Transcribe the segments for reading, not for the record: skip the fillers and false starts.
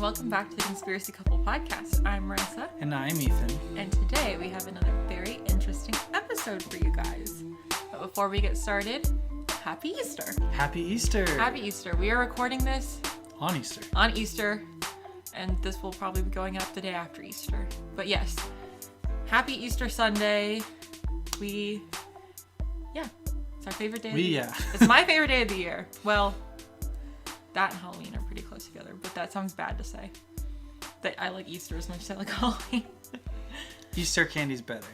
welcome back to the Conspiracy Couple podcast. I'm Marisa. And I'm Ethan. And today we have another very interesting episode for you guys. But before we get started, Happy Easter. Happy Easter. Happy Easter. We are recording this on Easter. On Easter. And this will probably be going up the day after Easter. But yes, Happy Easter Sunday. It's our favorite day of the year. It's my favorite day of the year. Well, that and Halloween are pretty close together, but that sounds bad to say. That I like Easter as much as I like Halloween. Easter candy's better.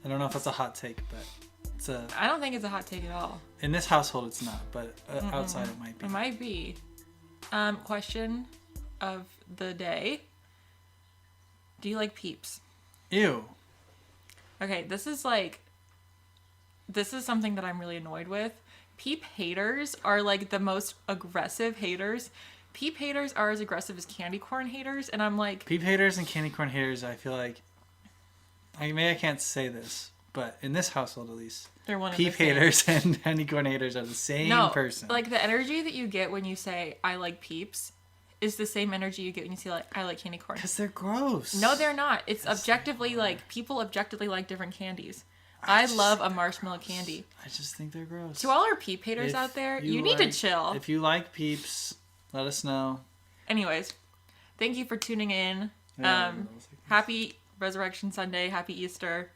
I don't know if that's a hot take, but it's a... I don't think it's a hot take at all. In this household, it's not, but outside it might be. It might be. Question of the day. Do you like Peeps? Ew. Okay, this is something that I'm really annoyed with. Peep haters are like the most aggressive haters. Peep haters are as aggressive as candy corn haters, and I'm like... Peep haters and candy corn haters, I feel like... maybe I can't say this, but in this household at least, they're one Peep haters and candy corn haters are the same person. Like the energy that you get when you say, I like Peeps, is the same energy you get when you say, like, I like candy corn. Because they're gross. No, they're not. It's objectively, like, people objectively like different candies. I love a marshmallow candy. I just think they're gross. To all our Peep haters out there, you need to chill. If you like Peeps, let us know. Anyways, thank you for tuning in. Happy Resurrection Sunday. Happy Easter.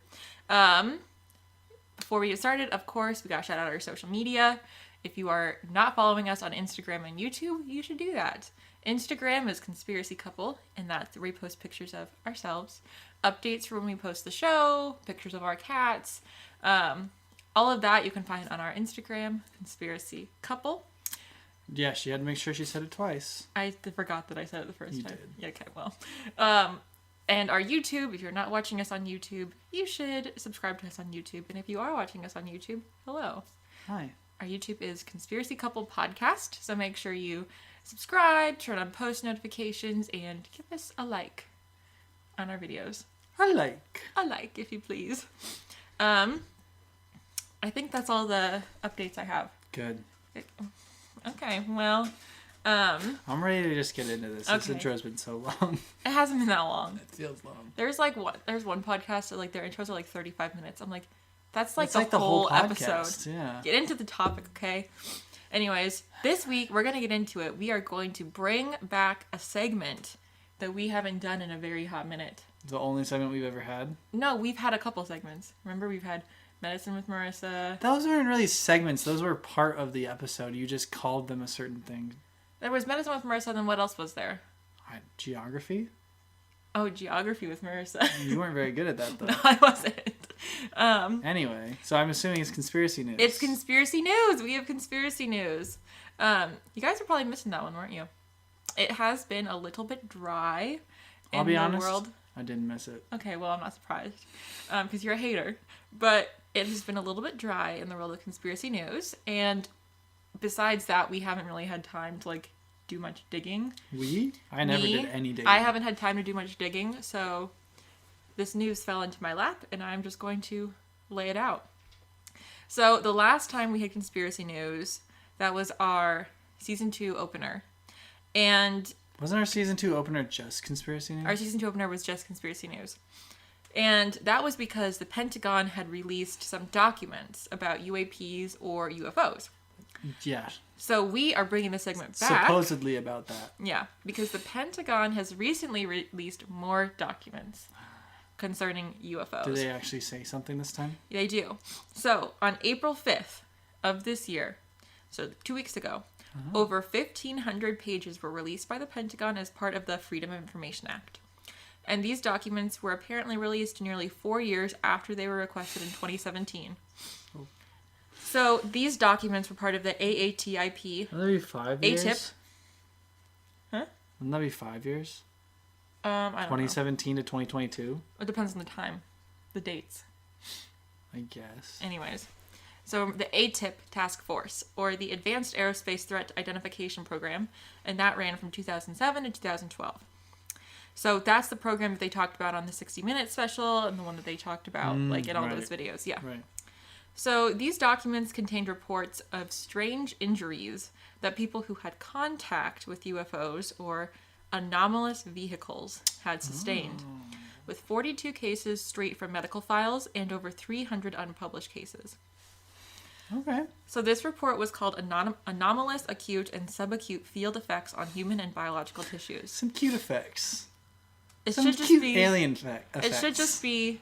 Before we get started, of course, we got to shout out our social media. If you are not following us on Instagram and YouTube, you should do that. Instagram is Conspiracy Couple, and that's where we post pictures of ourselves. Updates for when we post the show, pictures of our cats, all of that you can find on our Instagram, Conspiracy Couple. Yeah, she had to make sure she said it twice. I forgot that I said it the first time. You did. Yeah, okay, well. And our YouTube, if you're not watching us on YouTube, you should subscribe to us on YouTube. And if you are watching us on YouTube, hello. Hi. Our YouTube is Conspiracy Couple Podcast, so make sure you subscribe, turn on post notifications, and give us a like on our videos. A like, if you please. I think that's all the updates I have. Good. Okay, well, I'm ready to just get into this. Okay. This intro's been so long. It hasn't been that long. It feels long. There's one podcast that, like, their intros are like 35 minutes. I'm like, that's like the whole episode. Yeah. Get into the topic, okay? Anyways, this week we're going to get into it. We are going to bring back a segment that we haven't done in a very hot minute. The only segment we've ever had? No, we've had a couple segments. Remember, we've had Medicine with Marisa. Those weren't really segments. Those were part of the episode. You just called them a certain thing. There was Medicine with Marisa, and then what else was there? Geography? Oh, Geography with Marisa. You weren't very good at that, though. No, I wasn't. Anyway, so I'm assuming it's conspiracy news. It's conspiracy news. We have conspiracy news. You guys are probably missing that one, weren't you? It has been a little bit dry I'll be honest, world. I didn't miss it. Okay, well, I'm not surprised. Because you're a hater. But it has been a little bit dry in the world of conspiracy news. And besides that, we haven't really had time to, like, do much digging. I never did any digging. I haven't had time to do much digging, so this news fell into my lap, and I'm just going to lay it out. So the last time we had conspiracy news, that was our season 2 opener. And wasn't our season 2 opener just conspiracy news? Our season 2 opener was just conspiracy news. And that was because the Pentagon had released some documents about UAPs or UFOs. Yeah. So we are bringing the segment back. Supposedly about that. Yeah, because the Pentagon has recently released more documents concerning UFOs. Do they actually say something this time? They do. So on April 5th of this year, so 2 weeks ago, over 1,500 pages were released by the Pentagon as part of the Freedom of Information Act. And these documents were apparently released nearly 4 years after they were requested in 2017. Oh. So these documents were part of the AATIP. Wouldn't that be 5 years? ATIP. Huh? Wouldn't that be 5 years? I don't know. 2017 to 2022? It depends on the time. The dates. I guess. Anyways. So the ATIP task force, or the Advanced Aerospace Threat Identification Program, and that ran from 2007 to 2012. So that's the program that they talked about on the 60 Minutes special, and the one that they talked about in all those videos. Yeah. Right. So these documents contained reports of strange injuries that people who had contact with UFOs or anomalous vehicles had sustained, with 42 cases straight from medical files and over 300 unpublished cases. Okay. So this report was called Anomalous Acute and Subacute Field Effects on Human and Biological Tissues. Some cute effects. Some cute alien effects. It should just be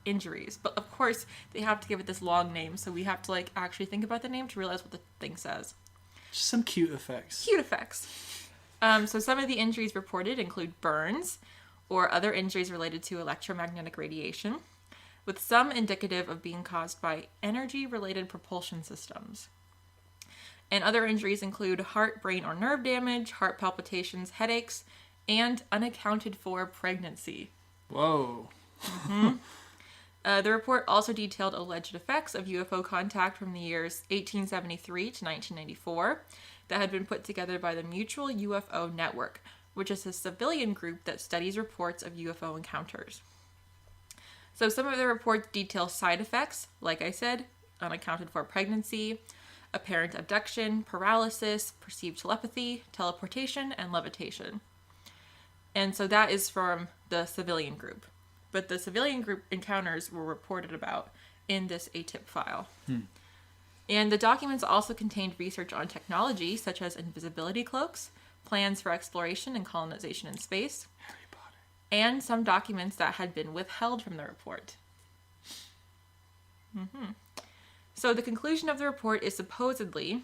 injuries. But of course, they have to give it this long name, so we have to like actually think about the name to realize what the thing says. Just some cute effects. Cute effects. So some of the injuries reported include burns or other injuries related to electromagnetic radiation, with some indicative of being caused by energy-related propulsion systems. And other injuries include heart, brain, or nerve damage, heart palpitations, headaches, and unaccounted for pregnancy. Whoa. The report also detailed alleged effects of UFO contact from the years 1873 to 1994 that had been put together by the Mutual UFO Network, which is a civilian group that studies reports of UFO encounters. So some of the reports detail side effects, like I said, unaccounted for pregnancy, apparent abduction, paralysis, perceived telepathy, teleportation, and levitation. And so that is from the civilian group. But the civilian group encounters were reported about in this ATIP file. And the documents also contained research on technology, such as invisibility cloaks, plans for exploration and colonization in space, Harry Potter. and some documents that had been withheld from the report. So the conclusion of the report is supposedly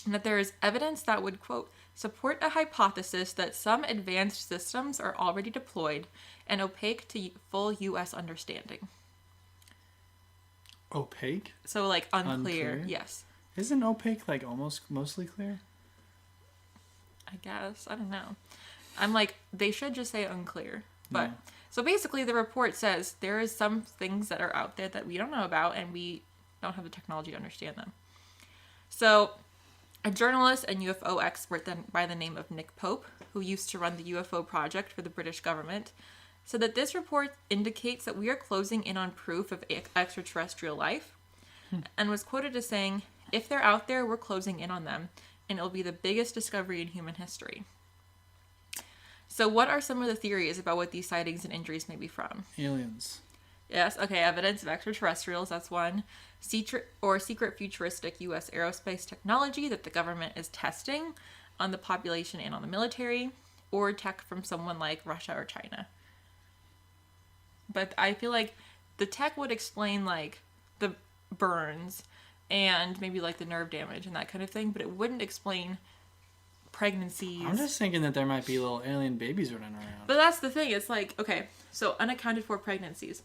that there is evidence that would, quote, support a hypothesis that some advanced systems are already deployed and opaque to full U.S. understanding. Opaque? So, like, unclear. Yes. Isn't opaque, like, almost mostly clear? I guess. I don't know. I'm like, they should just say unclear. But, No. So basically the report says there is some things that are out there that we don't know about and we don't have the technology to understand them. So, a journalist and UFO expert by the name of Nick Pope, who used to run the UFO project for the British government, said that this report indicates that we are closing in on proof of extraterrestrial life, and was quoted as saying, if they're out there, we're closing in on them, and it'll be the biggest discovery in human history. So what are some of the theories about what these sightings and injuries may be from? Aliens. Yes, okay, evidence of extraterrestrials, that's one. Secret futuristic U.S. aerospace technology that the government is testing on the population and on the military, or tech from someone like Russia or China. But I feel like the tech would explain, like, the burns and maybe, like, the nerve damage and that kind of thing, but it wouldn't explain pregnancies. I'm just thinking that there might be little alien babies running around. But that's the thing. It's like, okay, so unaccounted for pregnancies.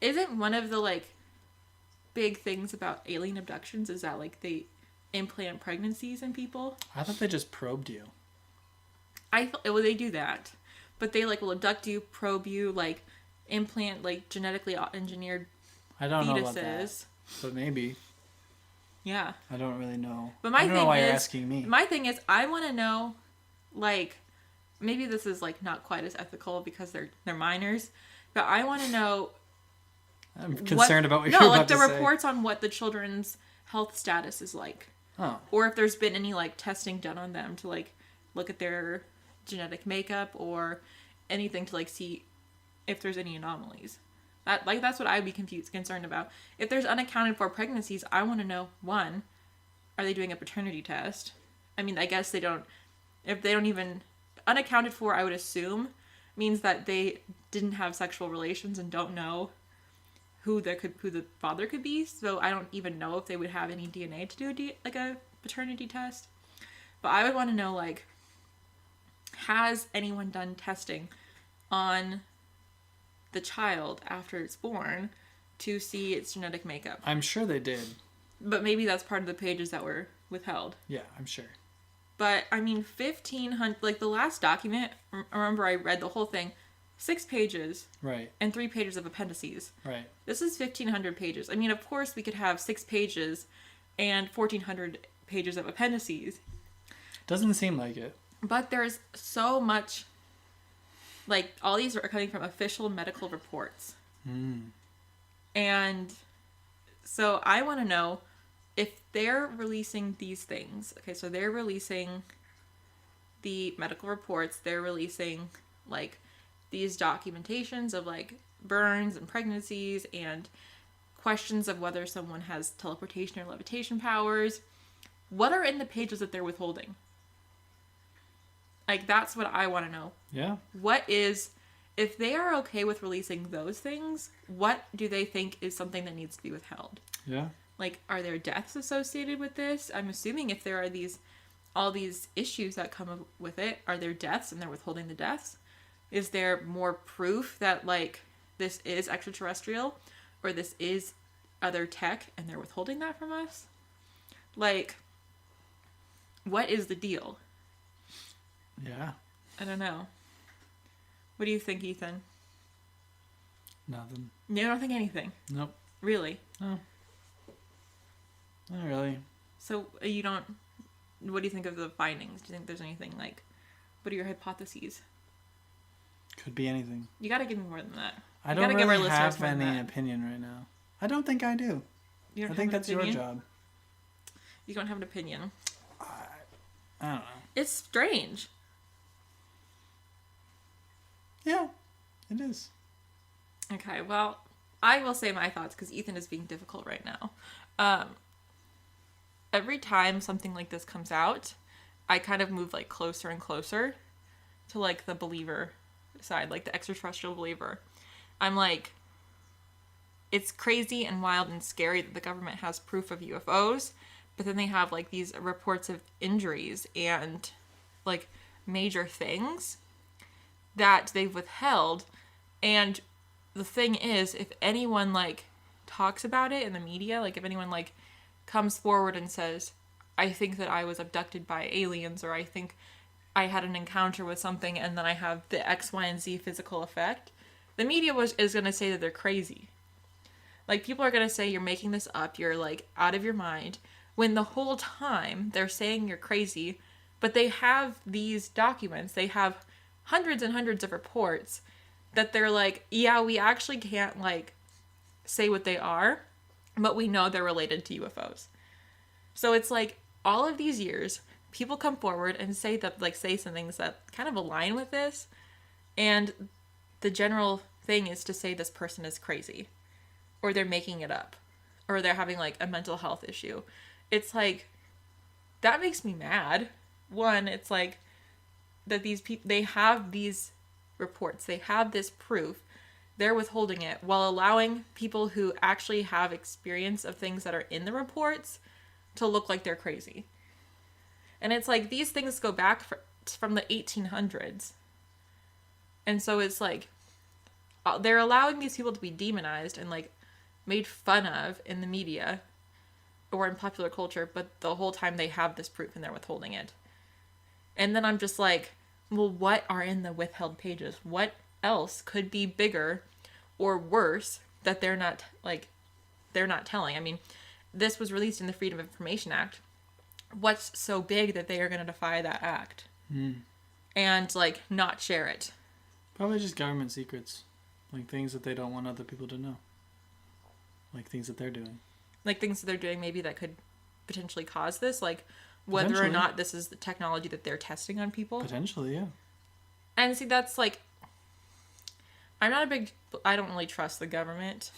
Isn't one of the, like, big things about alien abductions is that, like, they implant pregnancies in people? I thought they just probed you. Well, they do that. But they, like, will abduct you, probe you, like, implant, like, genetically engineered I don't know fetuses. about that. But maybe. Yeah. I don't really know. But my I don't thing know why is, you're asking me. My thing is, I want to know, like, maybe this is, like, not quite as ethical because they're minors, but I want to know. I'm concerned about what you're about to say. No, like, the reports on what the children's health status is like. Oh. Or if there's been any, like, testing done on them to, like, look at their genetic makeup or anything to, like, see if there's any anomalies. That's what I'd be concerned about. If there's unaccounted for pregnancies, I want to know, one, are they doing a paternity test? I mean, I guess they don't. If they don't even unaccounted for, I would assume means that they didn't have sexual relations and don't know who the father could be. So I don't even know if they would have any DNA to do a paternity test. But I would want to know, like, has anyone done testing on the child after it's born to see its genetic makeup? I'm sure they did. But maybe that's part of the pages that were withheld. Yeah, I'm sure. But, I mean, 1,500... Like, the last document, remember I read the whole thing, 6 pages. Right. And 3 pages of appendices. Right. This is 1,500 pages. I mean, of course we could have 6 pages and 1,400 pages of appendices. Doesn't seem like it. But there's so much... Like, all these are coming from official medical reports. And so I want to know if they're releasing these things. Okay, so they're releasing the medical reports, they're releasing like these documentations of like burns and pregnancies and questions of whether someone has teleportation or levitation powers. What are in the pages that they're withholding? Like, that's what I want to know. Yeah. What is, if they are okay with releasing those things, what do they think is something that needs to be withheld? Yeah. Like, are there deaths associated with this? I'm assuming if there are all these issues that come with it, are there deaths and they're withholding the deaths? Is there more proof that, like, this is extraterrestrial or this is other tech and they're withholding that from us? Like, what is the deal? Yeah. I don't know. What do you think, Ethan? Nothing. You don't think anything? Nope. Really? No. Not really. So you don't... What do you think of the findings? Do you think there's anything, like... What are your hypotheses? Could be anything. You gotta give me more than that. I don't really have any opinion right now. I don't think I do. I think that's your job. You don't have an opinion. I don't know. It's strange. Yeah, it is. Okay, well, I will say my thoughts because Ethan is being difficult right now. Every time something like this comes out, I kind of move like closer and closer to like the believer side, like the extraterrestrial believer. I'm like, it's crazy and wild and scary that the government has proof of UFOs, but then they have like these reports of injuries and like major things that they've withheld. And the thing is, if anyone like talks about it in the media, like if anyone like comes forward and says, I think that I was abducted by aliens, or I think I had an encounter with something and then I have the X, Y, and Z physical effect, the media is going to say that they're crazy. Like, people are going to say you're making this up, you're like out of your mind, when the whole time they're saying you're crazy, but they have these documents, they have hundreds and hundreds of reports that they're like, yeah, we actually can't like say what they are, but we know they're related to UFOs. So it's like all of these years, people come forward and say some things that kind of align with this, and the general thing is to say this person is crazy, or they're making it up, or they're having like a mental health issue. It's like, that makes me mad. One, it's like that these people, they have these reports, they have this proof, they're withholding it while allowing people who actually have experience of things that are in the reports to look like they're crazy. And it's like, these things go back from the 1800s. And so it's like, they're allowing these people to be demonized and like made fun of in the media or in popular culture, but the whole time they have this proof and they're withholding it. And then I'm just like, well, what are in the withheld pages? What else could be bigger or worse that they're not telling? I mean, this was released in the Freedom of Information Act. What's so big that they are going to defy that act and like not share it? Probably just government secrets, like things that they don't want other people to know, like things that they're doing. Like things that they're doing maybe that could potentially cause this, like whether or not this is the technology that they're testing on people. Potentially, yeah. And see, that's like, I don't really trust the government.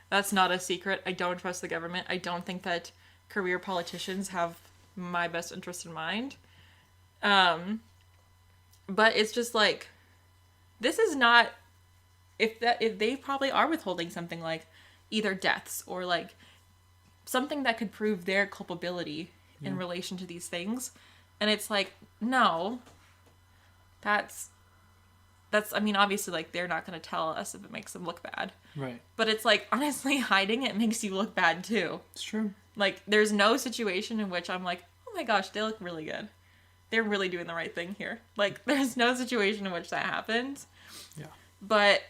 That's not a secret. I don't trust the government. I don't think that career politicians have my best interest in mind. But it's just like, this is not, if they probably are withholding something like either deaths or like something that could prove their culpability in relation to these things. And it's like, no, that's, I mean, obviously, like, they're not going to tell us if it makes them look bad. Right. But it's like, honestly, hiding it makes you look bad, too. It's true. Like, there's no situation in which I'm like, oh my gosh, they look really good. They're really doing the right thing here. Like, there's no situation in which that happens. Yeah. But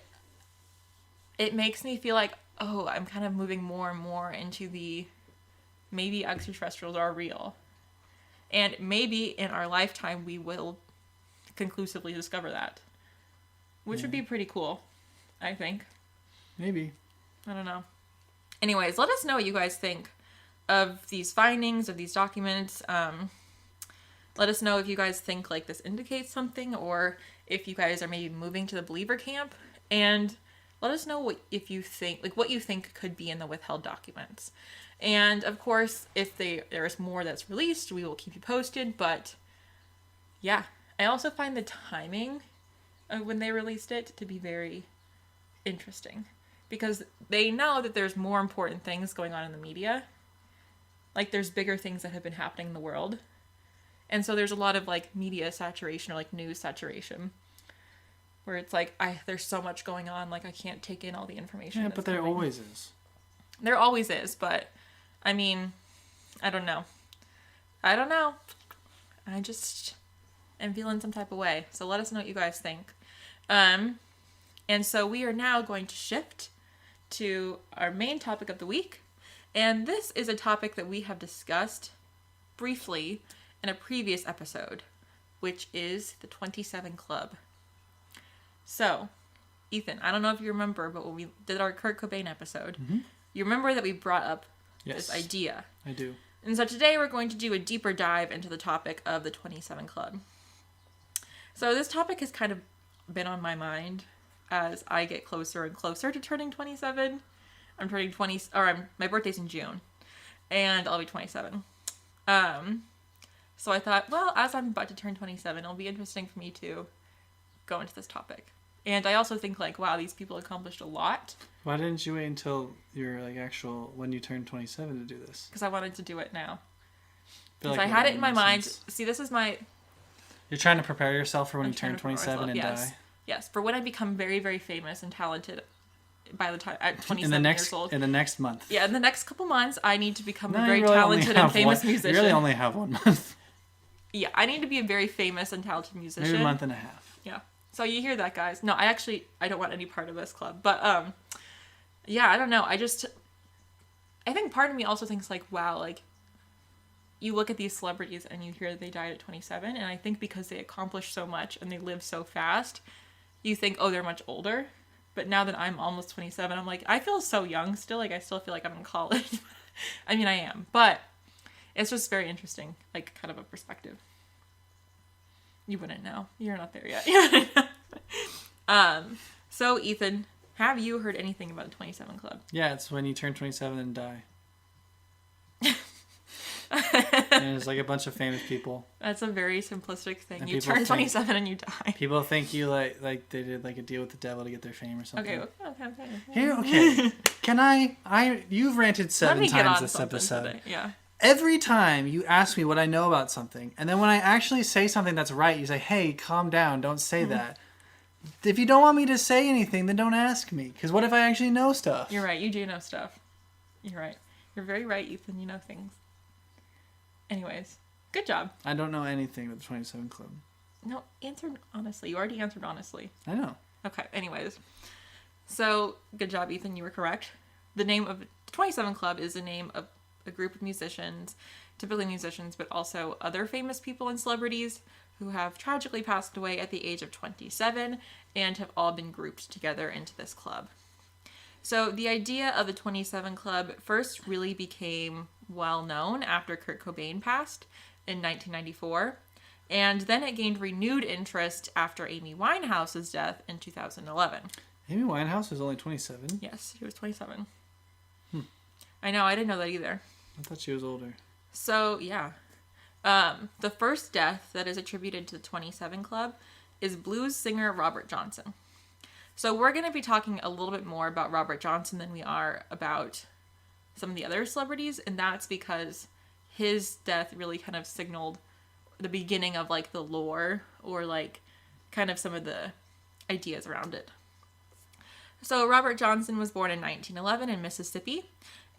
it makes me feel like, oh, I'm kind of moving more and more into the maybe extraterrestrials are real. And maybe in our lifetime we will conclusively discover that. Which would be pretty cool, I think. Maybe. I don't know. Anyways, let us know what you guys think of these findings, of these documents. Let us know if you guys think like this indicates something, or if you guys are maybe moving to the believer camp, and let us know what you think could be in the withheld documents. And of course, if there is more that's released, we will keep you posted. But yeah, I also find the timing of when they released it to be very interesting, because they know that there's more important things going on in the media. Like, there's bigger things that have been happening in the world. And so there's a lot of, like, media saturation or, like, news saturation. Where it's like, there's so much going on, like, I can't take in all the information. Yeah, but there always is. There always is, but, I mean, I don't know. I just am feeling some type of way. So let us know what you guys think. And so we are now going to shift to our main topic of the week. And this is a topic that we have discussed briefly in a previous episode, which is the 27 Club. So, Ethan, I don't know if you remember, but when we did our Kurt Cobain episode, you remember that we brought up this idea. I do. And so today we're going to do a deeper dive into the topic of the 27 Club. So this topic has kind of been on my mind as I get closer and closer to turning 27. I'm turning 20, my birthday's in June, and I'll be 27. So I thought, well, as I'm about to turn 27, it'll be interesting for me to go into this topic. And I also think, like, wow, these people accomplished a lot. Why didn't you wait until your, like, when you turned 27 to do this? Because I wanted to do it now. Because like I had it in my mind. See, this is my... You're trying to prepare yourself for when you turn 27 and die? Yes, for when I become very, very famous and talented by the time at 27 years old. In the next month. Yeah, in the next couple months, I need to become a very talented and famous musician. You really only have 1 month. Yeah, I need to be a very famous and talented musician. Maybe a month and a half. Yeah. So you hear that, guys. No, I don't want any part of this club. But, yeah, I don't know. I think part of me also thinks, like, wow, like, you look at these celebrities and you hear that they died at 27, and I think because they accomplished so much and they lived so fast, you think, oh, they're much older. But now that I'm almost 27, I'm like, I feel so young still. Like, I still feel like I'm in college. I mean, I am. But it's just very interesting, like, kind of a perspective. You wouldn't know. You're not there yet. So, Ethan, have you heard anything about the 27 Club? Yeah, it's when you turn 27 and die. And it's like a bunch of famous people. That's a very simplistic thing. And you turn 27 and you die. People think you like they did like a deal with the devil to get their fame or something. Okay. Here, okay. Can you've ranted 7 times this episode. Today. Yeah. Every time you ask me what I know about something, and then when I actually say something that's right, you say, hey, calm down, don't say that. If you don't want me to say anything, then don't ask me. Because what if I actually know stuff? You're right, you do know stuff. You're right. You're very right, Ethan, you know things. Anyways, good job. I don't know anything about the 27 Club. No, answer honestly. You already answered honestly. I know. Okay, anyways. So, good job, Ethan, you were correct. The name of the 27 Club is the name of a group of musicians, typically musicians, but also other famous people and celebrities who have tragically passed away at the age of 27 and have all been grouped together into this club. So the idea of the 27 Club first really became well known after Kurt Cobain passed in 1994, and then it gained renewed interest after Amy Winehouse's death in 2011. Amy Winehouse was only 27? Yes, she was 27. I know, I didn't know that either. I thought she was older. So, yeah. The first death that is attributed to the 27 Club is blues singer Robert Johnson. So we're going to be talking a little bit more about Robert Johnson than we are about some of the other celebrities, and that's because his death really kind of signaled the beginning of, like, the lore, or, like, kind of some of the ideas around it. So Robert Johnson was born in 1911 in Mississippi,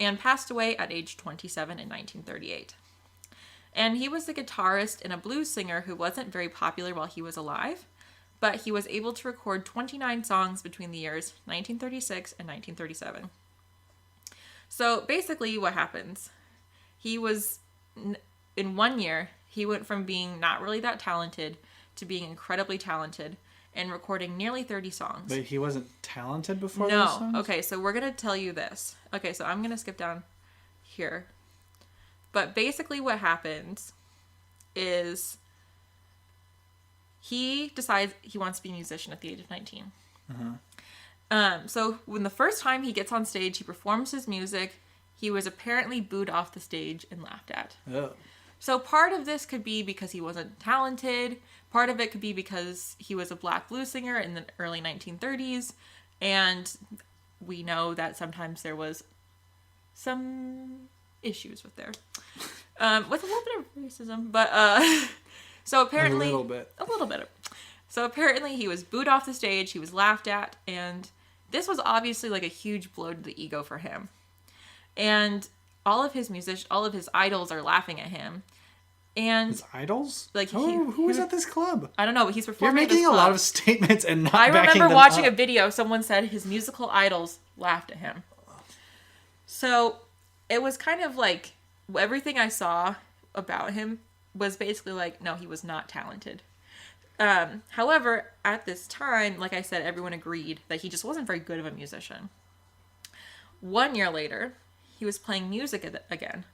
and passed away at age 27 in 1938. And he was the guitarist and a blues singer who wasn't very popular while he was alive, but he was able to record 29 songs between the years 1936 and 1937. So basically what happens, he was, in 1 year, he went from being not really that talented to being incredibly talented and recording nearly 30 songs. But he wasn't talented before those songs? No. Okay, so we're going to tell you this. Okay, so I'm going to skip down here. But basically what happens is he decides he wants to be a musician at the age of 19. So when the first time he gets on stage, he performs his music, he was apparently booed off the stage and laughed at. Oh. So part of this could be because he wasn't talented. Part of it could be because he was a black blues singer in the early 1930s. And we know that sometimes there was some issues with with a little bit of racism. But so apparently... A little bit. So apparently he was booed off the stage. He was laughed at. And this was obviously like a huge blow to the ego for him. And all of his idols are laughing at him. And his idols? Like who was at this club? I don't know, but he's You're performing. making a lot of statements and not I backing remember them watching up. a video. Someone said his musical idols laughed at him. So it was kind of like everything I saw about him was basically like, no, he was not talented. However, at this time, like I said, everyone agreed that he just wasn't very good of a musician. 1 year later, he was playing music again,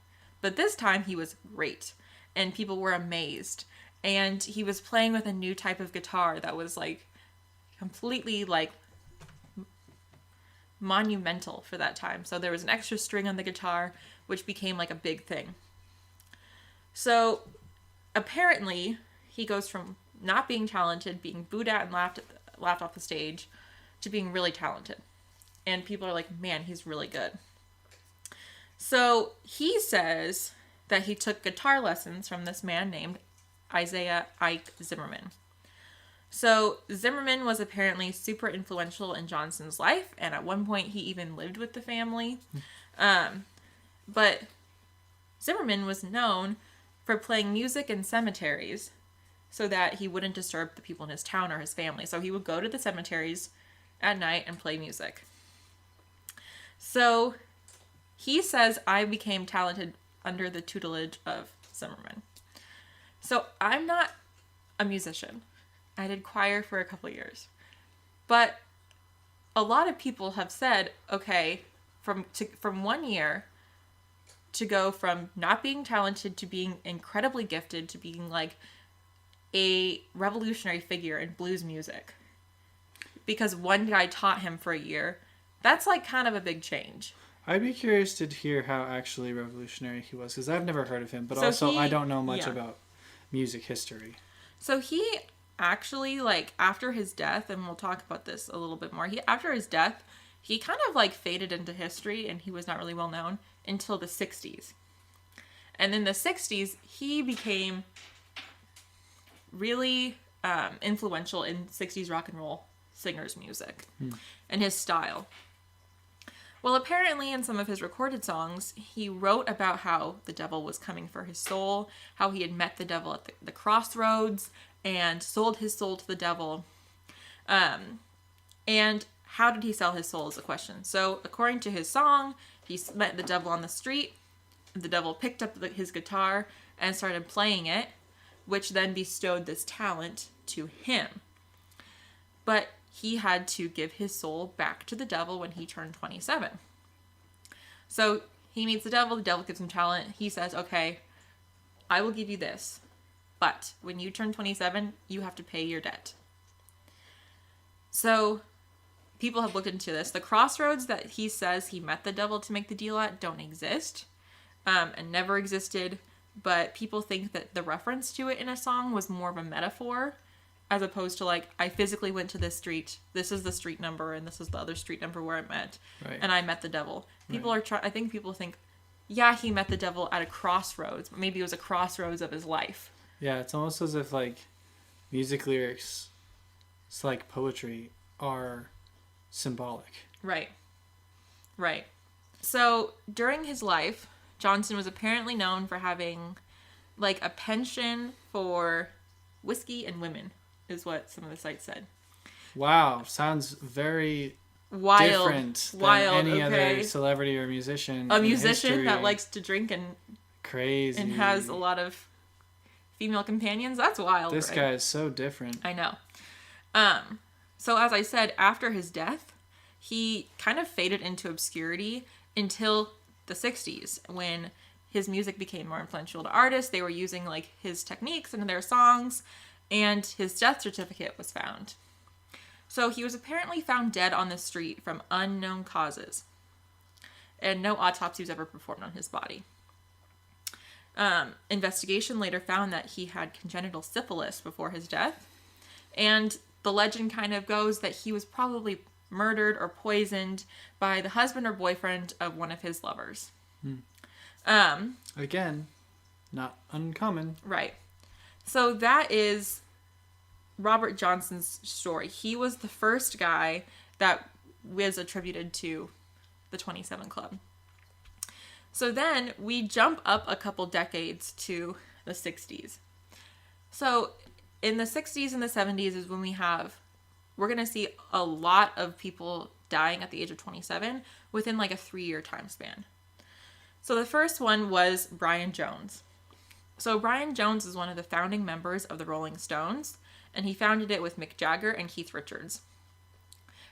but this time he was great, and people were amazed. And he was playing with a new type of guitar that was like completely like monumental for that time. So there was an extra string on the guitar, which became like a big thing. So apparently he goes from not being talented, being booed at and laughed off the stage, to being really talented. And people are like, man, he's really good. So he says that he took guitar lessons from this man named Isaiah Ike Zimmerman. So Zimmerman was apparently super influential in Johnson's life, and at one point he even lived with the family. But Zimmerman was known for playing music in cemeteries so that he wouldn't disturb the people in his town or his family. So he would go to the cemeteries at night and play music. So he says, I became talented under the tutelage of Zimmerman. So I'm not a musician. I did choir for a couple of years. But a lot of people have said, okay, from 1 year to go from not being talented to being incredibly gifted to being like a revolutionary figure in blues music. Because one guy taught him for a year. That's like kind of a big change. I'd be curious to hear how actually revolutionary he was, because I've never heard of him, but also I don't know much about music history. So he actually, like, after his death, and we'll talk about this a little bit more, after his death, he kind of, like, faded into history, and he was not really well known until the 60s. And in the 60s, he became really influential in 60s rock and roll singers' music and his style. Well, apparently in some of his recorded songs, he wrote about how the devil was coming for his soul, how he had met the devil at the crossroads and sold his soul to the devil. And how did he sell his soul is the question. So according to his song, he met the devil on the street. The devil picked up his guitar and started playing it, which then bestowed this talent to him. But he had to give his soul back to the devil when he turned 27. So he meets the devil gives him talent. He says, okay, I will give you this, but when you turn 27, you have to pay your debt. So people have looked into this. The crossroads that he says he met the devil to make the deal at don't exist, and never existed, but people think that the reference to it in a song was more of a metaphor, as opposed to like, I physically went to this street, this is the street number, and this is the other street number where I met, and I met the devil. People I think people think, yeah, he met the devil at a crossroads, but maybe it was a crossroads of his life. Yeah, it's almost as if like music lyrics, it's like poetry, are symbolic. Right. So during his life, Johnson was apparently known for having like a penchant for whiskey and women, is what some of the sites said. Wow, sounds very different than any other celebrity or musician. A musician that likes to drink and crazy and has a lot of female companions. That's wild. This guy is so different. I know. So as I said, after his death, he kind of faded into obscurity until the 60s, when his music became more influential to artists. They were using like his techniques in their songs, and his death certificate was found. So he was apparently found dead on the street from unknown causes, and no autopsy was ever performed on his body. Investigation later found that he had congenital syphilis before his death, and the legend kind of goes that he was probably murdered or poisoned by the husband or boyfriend of one of his lovers. Again, not uncommon. Right. So that is Robert Johnson's story. He was the first guy that was attributed to the 27 Club. So then we jump up a couple decades to the 60s. So in the 60s and the 70s is when we're going to see a lot of people dying at the age of 27 within like a 3-year time span. So the first one was Brian Jones. So Brian Jones is one of the founding members of the Rolling Stones, and he founded it with Mick Jagger and Keith Richards.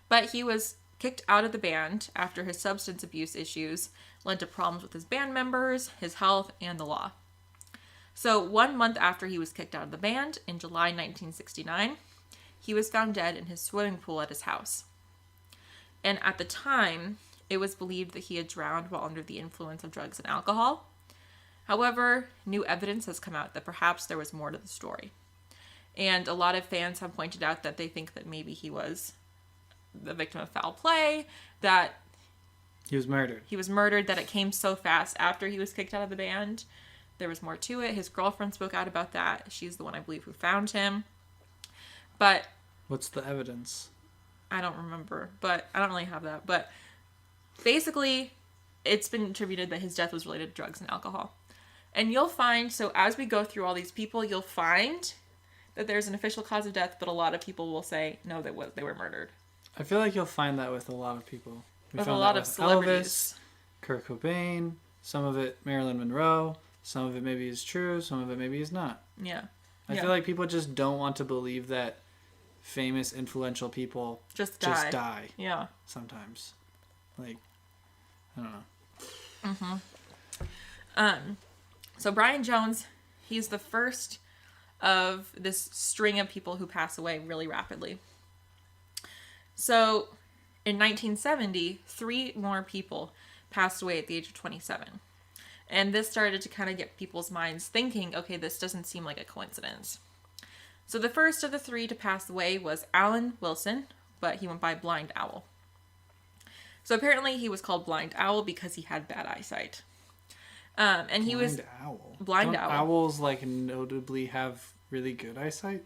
But he was kicked out of the band after his substance abuse issues led to problems with his band members, his health, and the law. So 1 month after he was kicked out of the band, in July 1969, he was found dead in his swimming pool at his house. And at the time, it was believed that he had drowned while under the influence of drugs and alcohol. However, new evidence has come out that perhaps there was more to the story. And a lot of fans have pointed out that they think that maybe he was the victim of foul play, that he was murdered, that it came so fast after he was kicked out of the band. There was more to it. His girlfriend spoke out about that. She's the one, I believe, who found him. But what's the evidence? I don't remember, but I don't really have that. But basically, it's been attributed that his death was related to drugs and alcohol. And you'll find, so as we go through all these people, you'll find that there's an official cause of death, but a lot of people will say, no, they were murdered. I feel like you'll find that with a lot of people. With a lot of celebrities. Elvis, Kurt Cobain, some of it Marilyn Monroe, some of it maybe is true, some of it maybe is not. Yeah. I feel like people just don't want to believe that famous, influential people just die. Yeah. Sometimes. Like, I don't know. Mm-hmm. So Brian Jones, he's the first of this string of people who pass away really rapidly. So in 1970, 3 more people passed away at the age of 27. And this started to kind of get people's minds thinking, okay, this doesn't seem like a coincidence. So the first of the 3 to pass away was Alan Wilson, but he went by Blind Owl. So apparently he was called Blind Owl because he had bad eyesight. And he was owl. Blind Don't owl. Owls like notably have really good eyesight?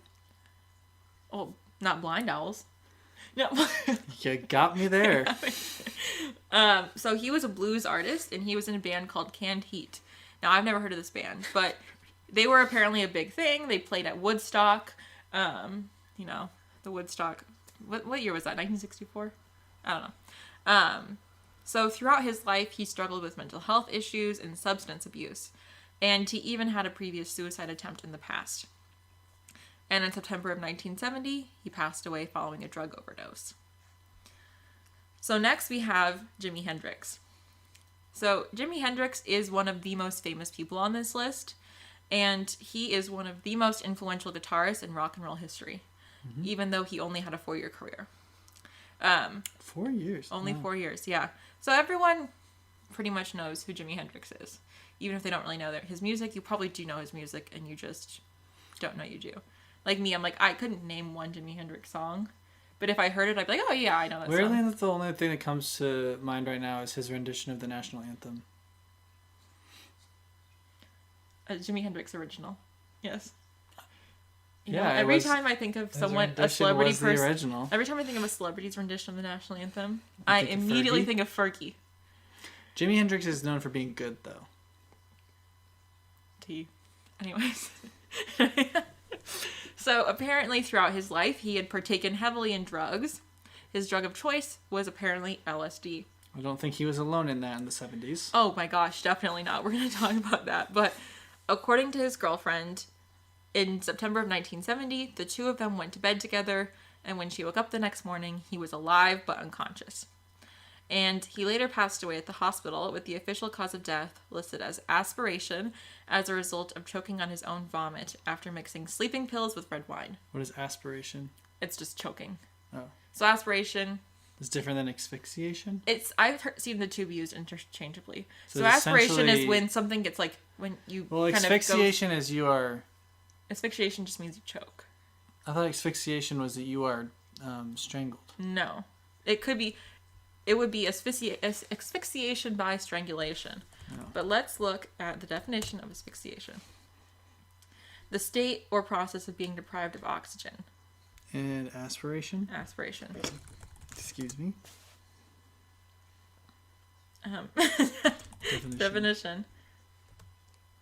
Oh, not blind owls. No. You got me there. So he was a blues artist, and he was in a band called Canned Heat. Now, I've never heard of this band, but they were apparently a big thing. They played at Woodstock. The Woodstock. What year was that? 1964? I don't know. So throughout his life, he struggled with mental health issues and substance abuse. And he even had a previous suicide attempt in the past. And in September of 1970, he passed away following a drug overdose. So next we have Jimi Hendrix. So Jimi Hendrix is one of the most famous people on this list. And he is one of the most influential guitarists in rock and roll history. Mm-hmm. Even though he only had a 4-year career. 4 years? Only 4 years, yeah. So everyone pretty much knows who Jimi Hendrix is. Even if they don't really know his music, you probably do know his music, and you just don't know you do. Like me, I'm like, I couldn't name one Jimi Hendrix song. But if I heard it, I'd be like, oh yeah, I know that song. Weirdly, the only thing that comes to mind right now is his rendition of the national anthem. A Jimi Hendrix original. Yes. Every time I think of a celebrity person, every time I think of a celebrity's rendition of the national anthem, I immediately think of Fergie. Jimi Hendrix is known for being good, though. Anyways. So apparently throughout his life, he had partaken heavily in drugs. His drug of choice was apparently LSD. I don't think he was alone in that in the 70s. Oh my gosh, definitely not. We're going to talk about that. But according to his girlfriend, in September of 1970, the 2 of them went to bed together, and when she woke up the next morning, he was alive but unconscious. And he later passed away at the hospital with the official cause of death listed as aspiration as a result of choking on his own vomit after mixing sleeping pills with red wine. What is aspiration? It's just choking. Oh. So aspiration... It's different than asphyxiation? I've seen the two be used interchangeably. So it's aspiration is when something gets like... when you Well, asphyxiation is you are... Asphyxiation just means you choke. I thought asphyxiation was that you are strangled. No. It would be asphyxiation by strangulation. No. But let's look at the definition of asphyxiation. The state or process of being deprived of oxygen. And aspiration? Aspiration. Excuse me. Definition.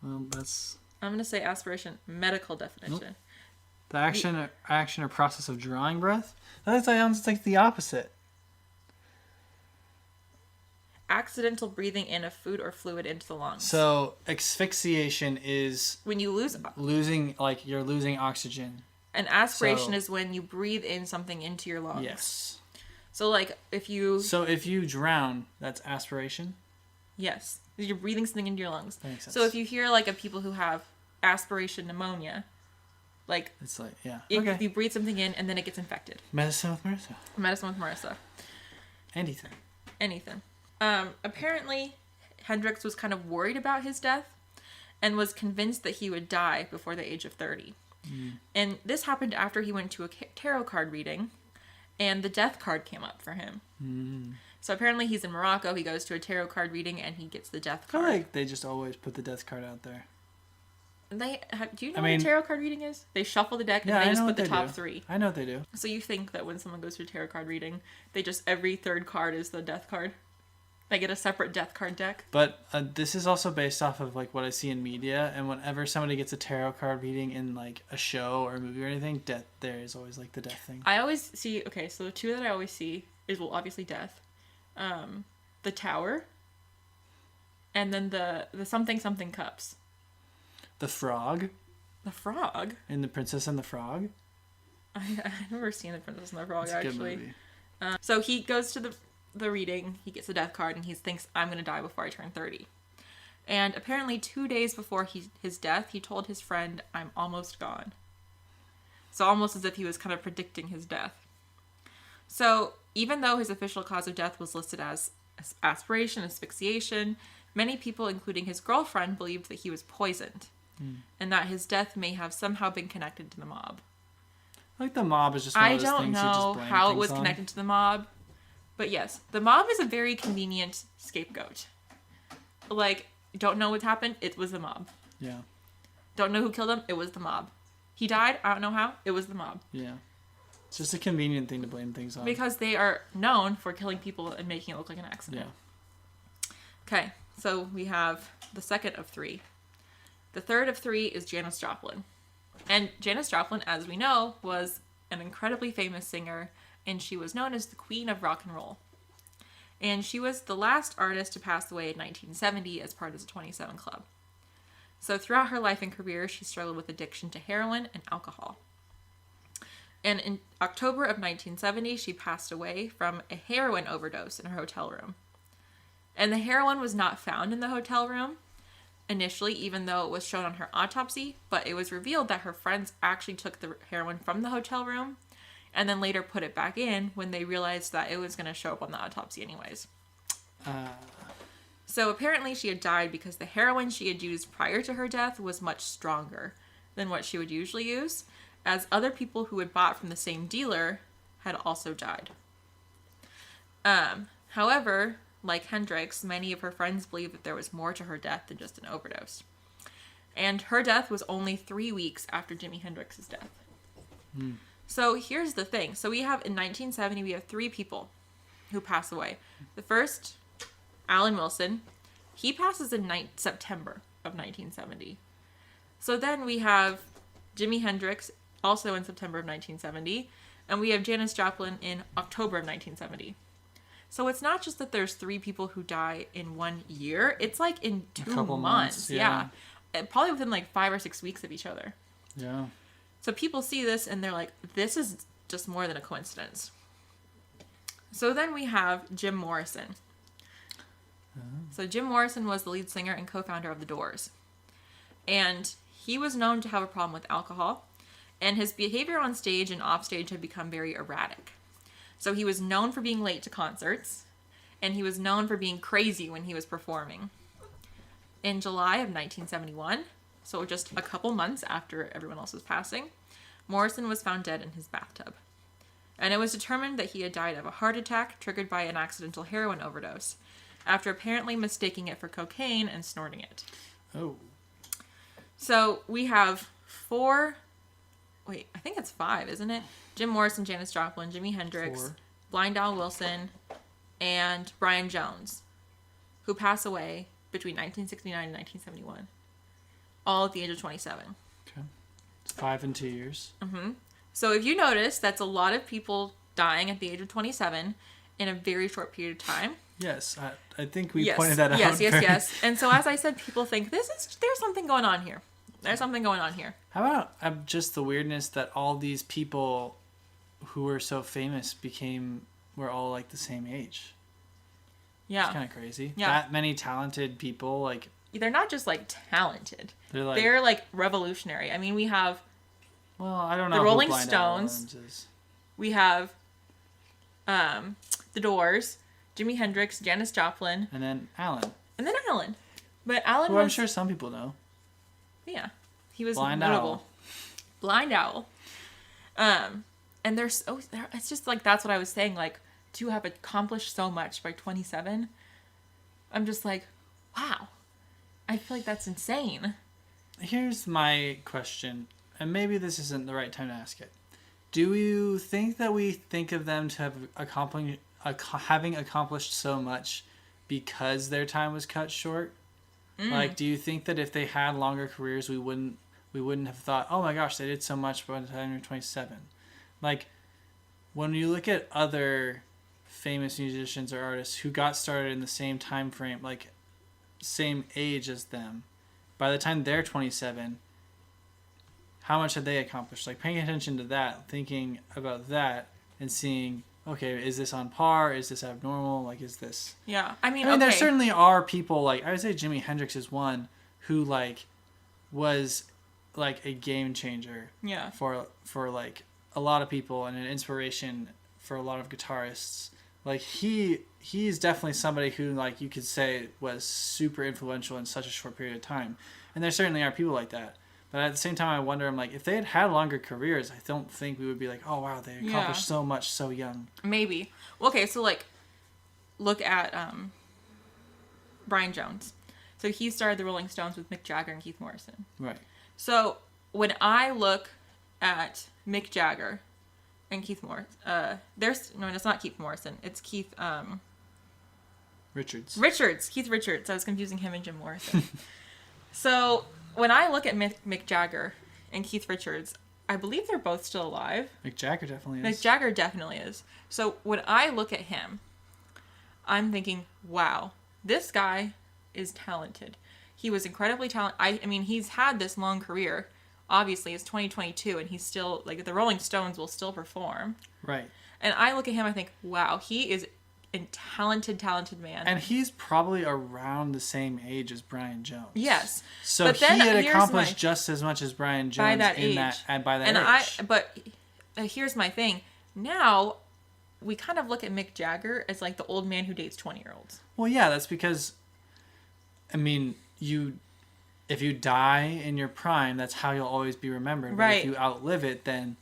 Well, that's... I'm going to say aspiration. Medical definition. Nope. The action or process of drawing breath? That sounds like the opposite. Accidental breathing in of food or fluid into the lungs. So asphyxiation is when you losing, like you're losing oxygen. And aspiration is when you breathe in something into your lungs. Yes. So like if you drown, that's aspiration. Yes, you're breathing something into your lungs. That makes sense. So if you hear like of people who have aspiration pneumonia, like it's like if you breathe something in and then it gets infected. Medicine with Marisa. Medicine with Marisa. And Ethan. Apparently, Hendrix was kind of worried about his death and was convinced that he would die before the age of 30. Mm. And this happened after he went to a tarot card reading, and the death card came up for him. Mm. So apparently he's in Morocco, he goes to a tarot card reading, and he gets the death card. I feel like they just always put the death card out there. Do you know what a tarot card reading is? They shuffle the deck and they just put the top three. I know what they do. So you think that when someone goes to a tarot card reading, every third card is the death card? They get a separate death card deck. But this is also based off of like what I see in media, and whenever somebody gets a tarot card reading in like a show or a movie or anything, death there is always like the death thing. I always see so the two that I always see is obviously death, the Tower, and then the something cups. The frog. The frog. In The Princess and the Frog. I've never seen The Princess and the Frog. It's actually. A good movie. So he goes to the reading, he gets a death card, and he thinks, I'm going to die before I turn 30. And apparently 2 days before his death, he told his friend, I'm almost gone. So almost as if he was kind of predicting his death. So even though his official cause of death was listed as aspiration, asphyxiation, many people, including his girlfriend, believed that he was poisoned. And that his death may have somehow been connected to the mob. Like the mob is just one of those things you just blame I don't know how it was on. connected to the mob. But yes, the mob is a very convenient scapegoat. Like, don't know what happened? It was the mob. Yeah. Don't know who killed him? It was the mob. He died? I don't know how. It was the mob. Yeah. It's just a convenient thing to blame things on. Because they are known for killing people and making it look like an accident. Yeah. Okay, so we have the second of three. The third of three is Janis Joplin. And Janis Joplin, as we know, was an incredibly famous singer, and she was known as the Queen of Rock and Roll. And she was the last artist to pass away in 1970 as part of the 27 Club. So throughout her life and career, she struggled with addiction to heroin and alcohol. And in October of 1970, she passed away from a heroin overdose in her hotel room. And the heroin was not found in the hotel room initially, even though it was shown on her autopsy, but it was revealed that her friends actually took the heroin from the hotel room and then later put it back in when they realized that it was going to show up on the autopsy anyways. So apparently she had died because the heroin she had used prior to her death was much stronger than what she would usually use, as other people who had bought from the same dealer had also died. However, like Hendrix, many of her friends believed that there was more to her death than just an overdose. And her death was only 3 weeks after Jimi Hendrix's death. So here's the thing. So in 1970, we have 3 people who pass away. The first, Alan Wilson, he passes in September of 1970. So then we have Jimi Hendrix, also in September of 1970, and we have Janis Joplin in October of 1970. So it's not just that there's 3 people who die in 1 year. It's like in 2 months. Yeah. Probably within like 5 or 6 weeks of each other. Yeah. So people see this and they're like, this is just more than a coincidence. So then we have Jim Morrison. So Jim Morrison was the lead singer and co-founder of The Doors. And he was known to have a problem with alcohol. And his behavior on stage and off stage had become very erratic. So he was known for being late to concerts. And he was known for being crazy when he was performing. In July of 1971, so just a couple months after everyone else was passing, Morrison was found dead in his bathtub. And it was determined that he had died of a heart attack triggered by an accidental heroin overdose, after apparently mistaking it for cocaine and snorting it. Oh. So we have I think it's 5, isn't it? Jim Morrison, Janis Joplin, Jimi Hendrix, 4. Blind Al Wilson, and Brian Jones, who pass away between 1969 and 1971, all at the age of 27. Okay. It's 5 and 2 years. Mm-hmm. So if you notice, that's a lot of people dying at the age of 27 in a very short period of time. Yes, I think we pointed that out. Yes. And so as I said, people think there's something going on here. There's something going on here. How about just the weirdness that all these people who were so famous were all like the same age? Yeah. It's kind of crazy. Yeah. That many talented people, like... They're not just, like, talented. They're like, revolutionary. I mean, we have... Well, I don't know the who Rolling Blind Stones. Is. We have The Doors, Jimi Hendrix, Janis Joplin. And then Alan. But Alan who I'm sure some people know. Yeah. He was Blind notable. Owl. Blind Owl. And it's just like, that's what I was saying, like, to have accomplished so much by 27, I'm just like, wow. I feel like that's insane. Here's my question, and maybe this isn't the right time to ask it. Do you think that we think of them to have having accomplished so much because their time was cut short? Like, do you think that if they had longer careers, we wouldn't have thought, oh my gosh, they did so much by the time they're 27? Like, when you look at other famous musicians or artists who got started in the same time frame, like same age as them, by the time they're 27, how much have they accomplished? Like, paying attention to that, thinking about that, and seeing, okay, is this on par? Is this abnormal? Like, is this... Yeah, I mean, there certainly are people, like, I would say Jimi Hendrix is one who, like, was, like, a game changer. Yeah. For like, a lot of people and an inspiration for a lot of guitarists. Like, he's definitely somebody who, like, you could say was super influential in such a short period of time. And there certainly are people like that. But at the same time, I wonder, I'm like, if they had had longer careers, I don't think we would be like, oh, wow, they accomplished so much so young. Maybe. Well, okay, so, like, look at Brian Jones. So he started the Rolling Stones with Mick Jagger and Keith Morrison. Right. So when I look at Mick Jagger and Keith Morrison, it's not Keith Morrison. It's Keith Richards. Keith Richards. I was confusing him and Jim Morrison. So when I look at Mick Jagger and Keith Richards, I believe they're both still alive. Mick Jagger definitely is. Mick Jagger definitely is. So when I look at him, I'm thinking, wow, this guy is talented. He was incredibly talented. I mean, he's had this long career. Obviously, it's 2022, and he's still, like, the Rolling Stones will still perform. Right. And I look at him, I think, wow, he is a talented man. And he's probably around the same age as Brian Jones. Yes. So but he had accomplished just as much as Brian Jones by that age. But here's my thing. Now, we kind of look at Mick Jagger as, like, the old man who dates 20-year-olds. Well, yeah, that's because, I mean, if you die in your prime, that's how you'll always be remembered. Right. But if you outlive it, then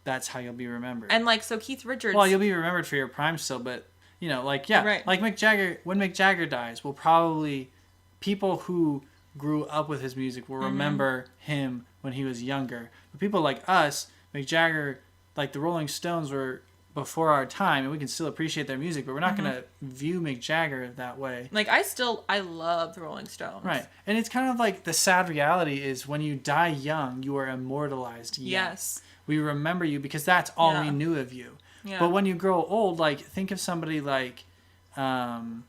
that's how you'll be remembered. And, like, so Keith Richards... Well, you'll be remembered for your prime still, but, you know, like, yeah. Right. Like Mick Jagger, when Mick Jagger dies, will probably... People who grew up with his music will remember him when he was younger. But people like us, Mick Jagger, like the Rolling Stones were before our time, and we can still appreciate their music, but we're not going to view Mick Jagger that way. Like, I love the Rolling Stones. Right. And it's kind of like the sad reality is when you die young, you are immortalized young. Yes. We remember you because that's all we knew of you. Yeah. But when you grow old, like, think of somebody like, who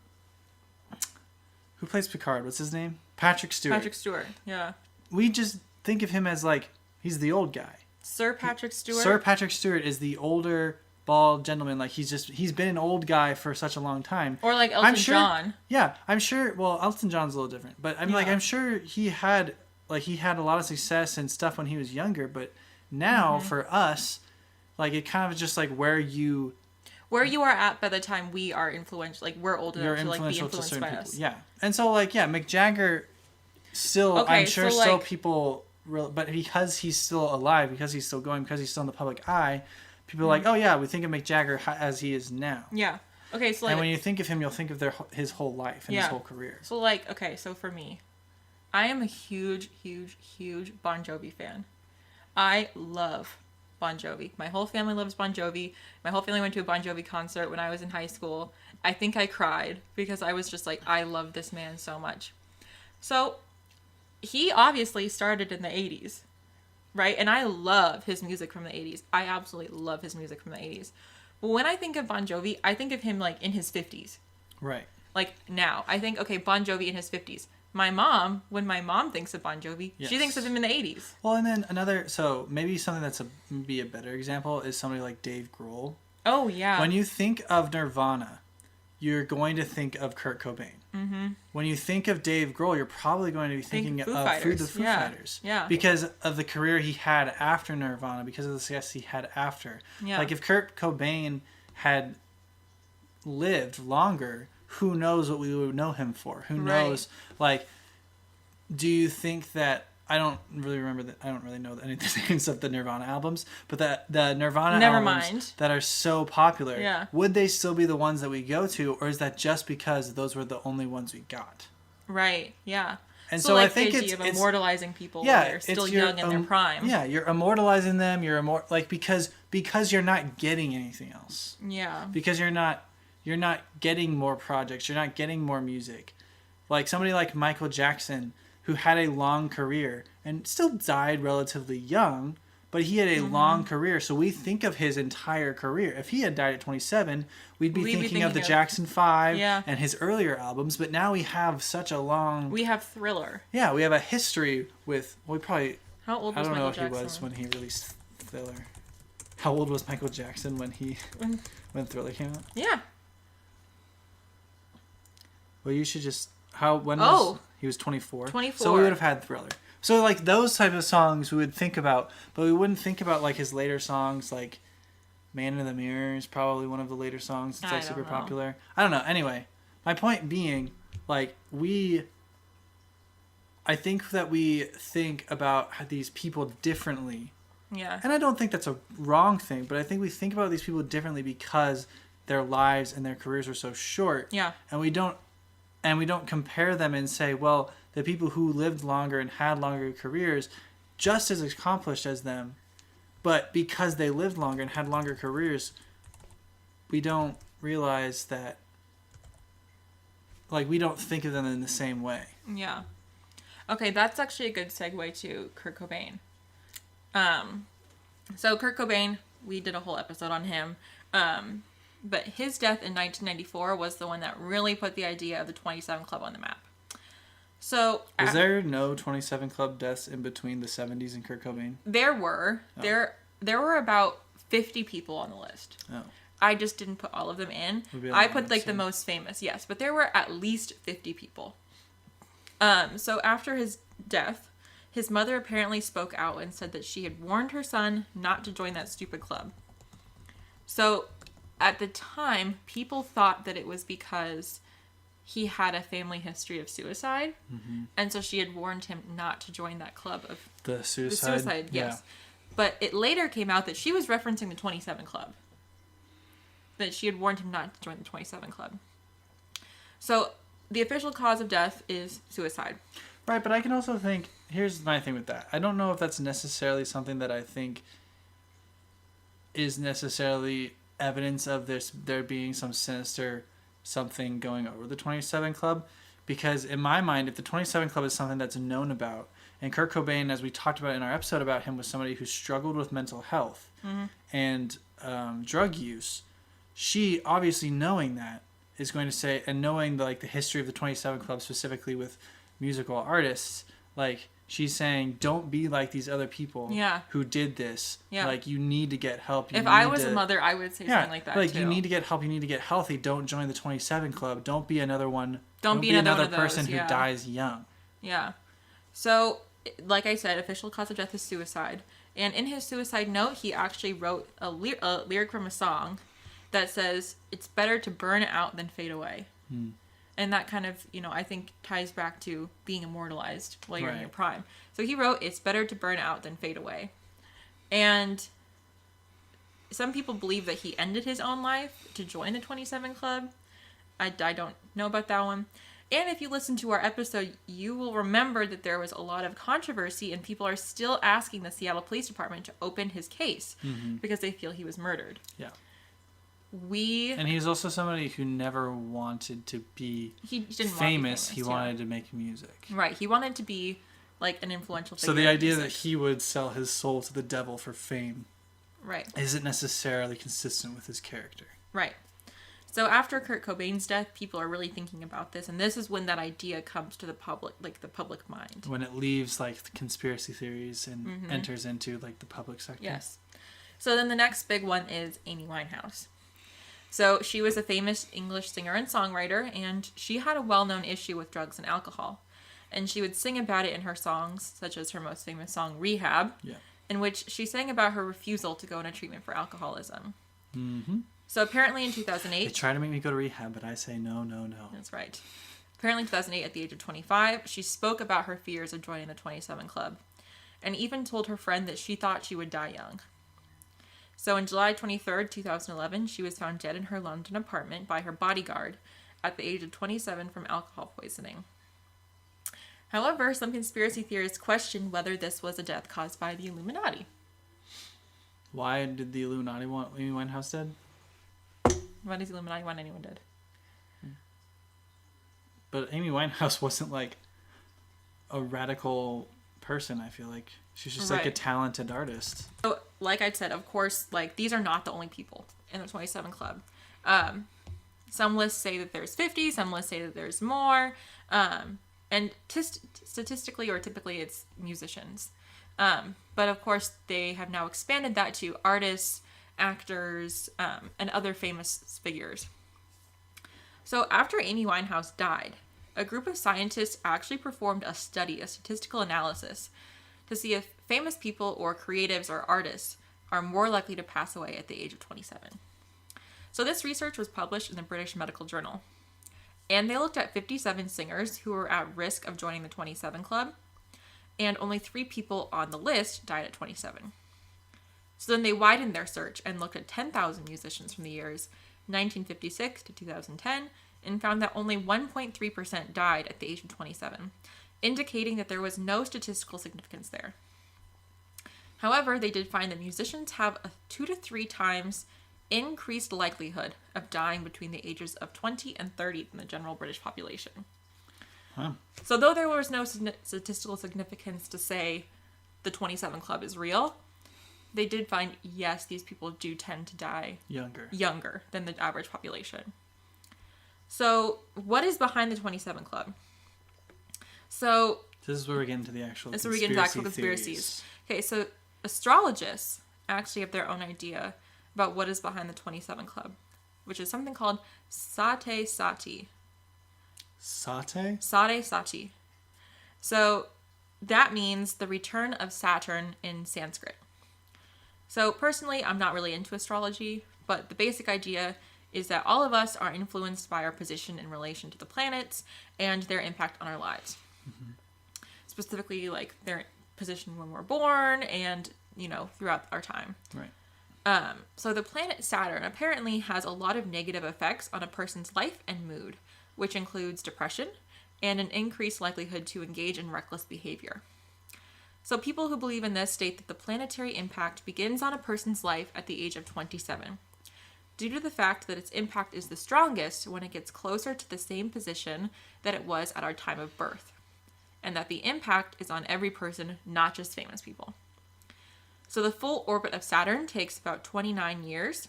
plays Picard? What's his name? Patrick Stewart. Yeah. We just think of him as, like, he's the old guy. Sir Patrick Stewart? Sir Patrick Stewart is the older bald gentleman. Like he's been an old guy for such a long time. Or like Elton John. Yeah, I'm sure. Well, Elton John's a little different, but I'm sure he had a lot of success and stuff when he was younger. But now for us, like it kind of just like where you are at by the time we are influential. Like we're old enough to like be influenced by us. Yeah, and so like Mick Jagger, still I'm sure so still people. But because he's still alive, because he's still going, because he's still in the public eye, people are like, oh yeah, we think of Mick Jagger as he is now. Yeah. Okay, so like... And when you think of him, you'll think of his whole life and his whole career. So like, okay, so for me, I am a huge, huge, huge Bon Jovi fan. I love Bon Jovi. My whole family loves Bon Jovi. My whole family went to a Bon Jovi concert when I was in high school. I think I cried because I was just like, I love this man so much. So... he obviously started in the 80s, right? And I love his music from the 80s. I absolutely love his music from the 80s. But when I think of Bon Jovi, I think of him like in his 50s. Right. Like now. I think, okay, Bon Jovi in his 50s. My mom, when my mom thinks of Bon Jovi, she thinks of him in the 80s. Well, and then so maybe something that's be a better example is somebody like Dave Grohl. Oh, yeah. When you think of Nirvana, you're going to think of Kurt Cobain. Mm-hmm. When you think of Dave Grohl, you're probably going to be thinking of the Foo Fighters. Yeah. Because of the career he had after Nirvana, because of the success he had after. Yeah. Like if Kurt Cobain had lived longer, who knows what we would know him for? Who knows? Like, do you think that... I don't really remember that. I don't really know any of the names of the Nirvana albums, but the Nirvana albums that are so popular, would they still be the ones that we go to, or is that just because those were the only ones we got? Right. Yeah. And so like I think the idea of immortalizing people when they're still young in their prime. Yeah, you're immortalizing them. Because you're not getting anything else. Yeah. Because you're not getting more projects. You're not getting more music. Like somebody like Michael Jackson, who had a long career and still died relatively young, but he had a long career. So we think of his entire career. If he had died at 27, we'd be thinking of the Jackson 5 and his earlier albums. But now we have such a long... We have Thriller. Yeah, we have a history with... Well, we probably... How old was Michael Jackson? I don't know what he was when he released Thriller. How old was Michael Jackson when Thriller came out? Yeah. Well, you should just... He was 24. 24. So we would have had Thriller. So like those type of songs we would think about, but we wouldn't think about like his later songs, like Man in the Mirror is probably one of the later songs that's like super popular. I don't know. Anyway, my point being, like I think that we think about these people differently. Yeah. And I don't think that's a wrong thing, but I think we think about these people differently because their lives and their careers are so short. Yeah. And we don't compare them and say, well, the people who lived longer and had longer careers, just as accomplished as them, but because they lived longer and had longer careers, we don't realize that, like, we don't think of them in the same way. Yeah. Okay, that's actually a good segue to Kurt Cobain. So Kurt Cobain, we did a whole episode on him. But his death in 1994 was the one that really put the idea of the 27 Club on the map. So... Was there no 27 Club deaths in between the 70s and Kurt Cobain? There were. Oh. There were about 50 people on the list. Oh. I just didn't put all of them in. I put like the most famous, yes. But there were at least 50 people. So after his death, his mother apparently spoke out and said that she had warned her son not to join that stupid club. So... At the time, people thought that it was because he had a family history of suicide. Mm-hmm. And so she had warned him not to join that club of... The suicide? The suicide, yes. Yeah. But it later came out that she was referencing the 27 Club. That she had warned him not to join the 27 Club. So, the official cause of death is suicide. Right, but I can also think... Here's my thing with that. I don't know if that's necessarily something that I think is necessarily... evidence of there being some sinister something going over the 27 Club, because in my mind, if the 27 Club is something that's known about, and Kurt Cobain, as we talked about in our episode about him, was somebody who struggled with mental health and drug use, she obviously knowing that is going to say, and knowing the history of the 27 Club specifically with musical artists, like She's saying, don't be like these other people who did this. Yeah. Like, you need to get help. If I was a mother, I would say something like that, like, too. you need to get help. You need to get healthy. Don't join the 27 Club. Don't be another one. Don't be another person who dies young. Yeah. So, like I said, official cause of death is suicide. And in his suicide note, he actually wrote a lyric from a song that says, "It's better to burn out than fade away." And that kind of, I think ties back to being immortalized while you're in your prime. So he wrote, "It's better to burn out than fade away." And some people believe that he ended his own life to join the 27 Club. I don't know about that one. And if you listen to our episode, you will remember that there was a lot of controversy and people are still asking the Seattle Police Department to open his case because they feel he was murdered. Yeah. And he's also somebody who never wanted to be famous. He wanted to make music. Right. He wanted to be like an influential figure. So the idea that he would sell his soul to the devil for fame isn't necessarily consistent with his character. Right. So after Kurt Cobain's death, people are really thinking about this, and this is when that idea comes to the public, like the public mind. When it leaves like the conspiracy theories and enters into like the public sector. Yes. So then the next big one is Amy Winehouse. So she was a famous English singer and songwriter, and she had a well-known issue with drugs and alcohol. And she would sing about it in her songs, such as her most famous song, Rehab, in which she sang about her refusal to go into treatment for alcoholism. So apparently in 2008... They try to make me go to rehab, but I say no, no, no. That's right. Apparently in 2008, at the age of 25, she spoke about her fears of joining the 27 Club, and even told her friend that she thought she would die young. So on July 23rd, 2011, she was found dead in her London apartment by her bodyguard at the age of 27 from alcohol poisoning. However, some conspiracy theorists question whether this was a death caused by the Illuminati. Why did the Illuminati want Amy Winehouse dead? Why does the Illuminati want anyone dead? But Amy Winehouse wasn't like a radical person, I feel like. She's just like a talented artist. So, like I said, of course, like these are not the only people in the 27 Club. Some lists say that there's 50, some lists say that there's more. And statistically or typically it's musicians. But of course, they have now expanded that to artists, actors, and other famous figures. So after Amy Winehouse died, a group of scientists actually performed a study, a statistical analysis, to see if famous people or creatives or artists are more likely to pass away at the age of 27. So this research was published in the British Medical Journal. And they looked at 57 singers who were at risk of joining the 27 Club, and only 3 people on the list died at 27. So then they widened their search and looked at 10,000 musicians from the years 1956 to 2010 and found that only 1.3% died at the age of 27, indicating that there was no statistical significance there. However, they did find that musicians have a 2 to 3 times increased likelihood of dying between the ages of 20 and 30 than the general British population. Huh. So though there was no statistical significance to say the 27 Club is real, they did find, yes, these people do tend to die younger than the average population. So what is behind the 27 Club? So this is where we get into the actual conspiracies. Okay, so astrologists actually have their own idea about what is behind the 27 Club, which is something called Sate Sati. Sate? Sate Sati. So that means the return of Saturn in Sanskrit. So personally, I'm not really into astrology, but the basic idea is that all of us are influenced by our position in relation to the planets and their impact on our lives. Mm-hmm. Specifically, like their position when we're born and, throughout our time. Right. So the planet Saturn apparently has a lot of negative effects on a person's life and mood, which includes depression and an increased likelihood to engage in reckless behavior. So people who believe in this state that the planetary impact begins on a person's life at the age of 27, due to the fact that its impact is the strongest when it gets closer to the same position that it was at our time of birth, and that the impact is on every person, not just famous people. So the full orbit of Saturn takes about 29 years,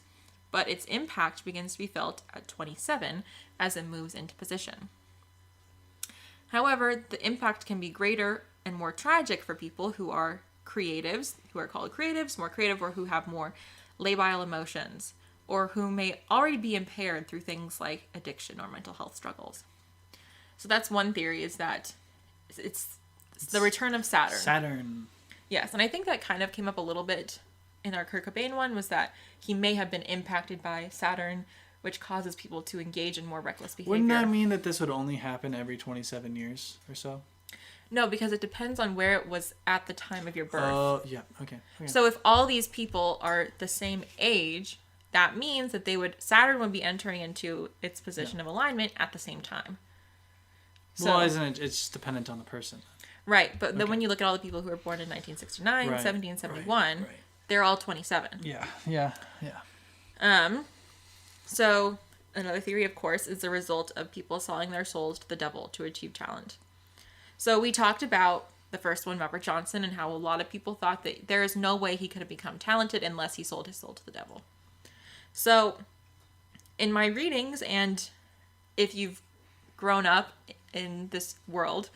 but its impact begins to be felt at 27 as it moves into position. However, the impact can be greater and more tragic for people who are creatives, who are called creatives, more creative, or who have more labile emotions, or who may already be impaired through things like addiction or mental health struggles. So that's one theory, is that it's the return of Saturn. Saturn. Yes, and I think that kind of came up a little bit in our Kurt Cobain one, was that he may have been impacted by Saturn, which causes people to engage in more reckless behavior. Wouldn't that mean that this would only happen every 27 years or so? No, because it depends on where it was at the time of your birth. Oh, yeah, okay. So if all these people are the same age, that means that Saturn would be entering into its position of alignment at the same time. So, well, isn't it? It's dependent on the person. Right, but then when you look at all the people who were born in 1969, 1771, they're all 27. Yeah. So another theory, of course, is the result of people selling their souls to the devil to achieve talent. So we talked about the first one, Robert Johnson, and how a lot of people thought that there is no way he could have become talented unless he sold his soul to the devil. So in my readings, and if you've grown up in this world,